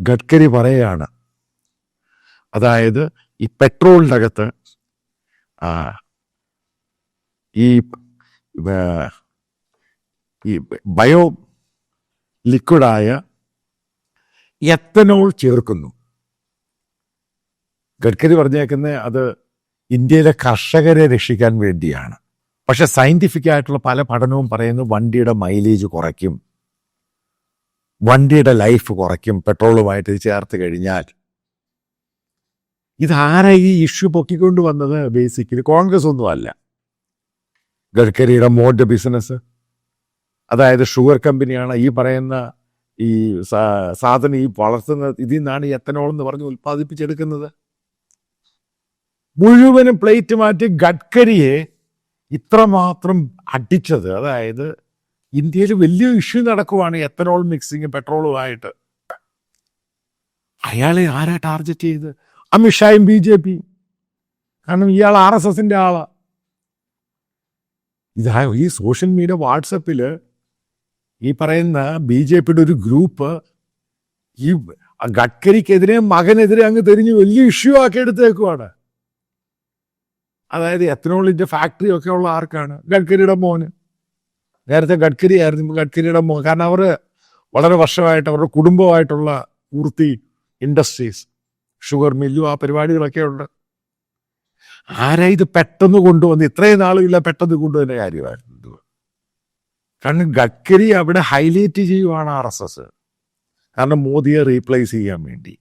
ഗഡ്കരി പറയുകയാണ്, അതായത് ഈ പെട്രോളിൻ്റെ അകത്ത് ഈ ബയോ ലിക്വിഡായ എത്തനോൾ ചേർക്കുന്നു. ഗഡ്കരി പറഞ്ഞേക്കുന്നത് അത് ഇന്ത്യയിലെ കർഷകരെ രക്ഷിക്കാൻ വേണ്ടിയാണ്. പക്ഷെ സയൻറ്റിഫിക് ആയിട്ടുള്ള പല പഠനവും പറയുന്നു വണ്ടിയുടെ മൈലേജ് കുറയ്ക്കും, വണ്ടിയുടെ ലൈഫ് കുറയ്ക്കും പെട്രോളുമായിട്ട് ചേർത്ത് കഴിഞ്ഞാൽ. ഇതാരാ ഈ ഇഷ്യൂ പൊക്കിക്കൊണ്ട് വന്നത്? ബേസിക്കലി കോൺഗ്രസ് ഒന്നുമല്ല. ഗഡ്കരിയുടെ മോഡ് ബിസിനസ്, അതായത് ഷുഗർ കമ്പനിയാണ് ഈ പറയുന്ന ഈ സാധനം ഈ വളർത്തുന്ന ഇതിൽ നിന്നാണ് എത്തനോൾ എന്ന് പറഞ്ഞ് ഉൽപ്പാദിപ്പിച്ചെടുക്കുന്നത്. മുഴുവനും പ്ലേറ്റ് മാറ്റി ഗഡ്കരിയെ ഇത്രമാത്രം അടിച്ചത്, അതായത് ഇന്ത്യയിൽ വലിയ ഇഷ്യൂ നടക്കുവാണ് എത്തനോൾ മിക്സിങ് പെട്രോളുമായിട്ട്. അയാളെ ആരാ ടാർഗറ്റ് ചെയ്ത്? അമിത്ഷായും BJP. കാരണം ഇയാൾ RSSന്റെ ആളാ. ഈ സോഷ്യൽ മീഡിയ വാട്സപ്പിൽ ഈ പറയുന്ന BJPയുടെ ഒരു ഗ്രൂപ്പ് ഈ ഗഡ്കരിക്കെതിരെ മകനെതിരെ അങ്ങ് തിരിഞ്ഞ് വലിയ ഇഷ്യൂ ആക്കി എടുത്തേക്കുവാണ്. അതായത് എത്തനോളിന്റെ ഫാക്ടറി ഒക്കെ ഉള്ള ആർക്കാണ്? ഗഡ്കരിയുടെ മോന്. നേരത്തെ ഗഡ്കരി ആയിരുന്നു ഗഡ്കരിയുടെ മോൻ. കാരണം അവർ വളരെ വർഷമായിട്ട് അവരുടെ കുടുംബമായിട്ടുള്ള പൂർത്തി ഇൻഡസ്ട്രീസ്, ഷുഗർ മില്ലും ആ പരിപാടികളൊക്കെ ഉണ്ട്. ആരാ ഇത് പെട്ടെന്ന് കൊണ്ടുവന്ന്? ഇത്രയും നാളും ഇല്ല, പെട്ടെന്ന് കൊണ്ടുവന്ന കാര്യമായിരുന്നു. കാരണം ഗഡ്കരി അവിടെ ഹൈലൈറ്റ് ചെയ്യുവാണ് RSS. കാരണം മോദിയെ റീപ്ലേസ് ചെയ്യാൻ വേണ്ടി.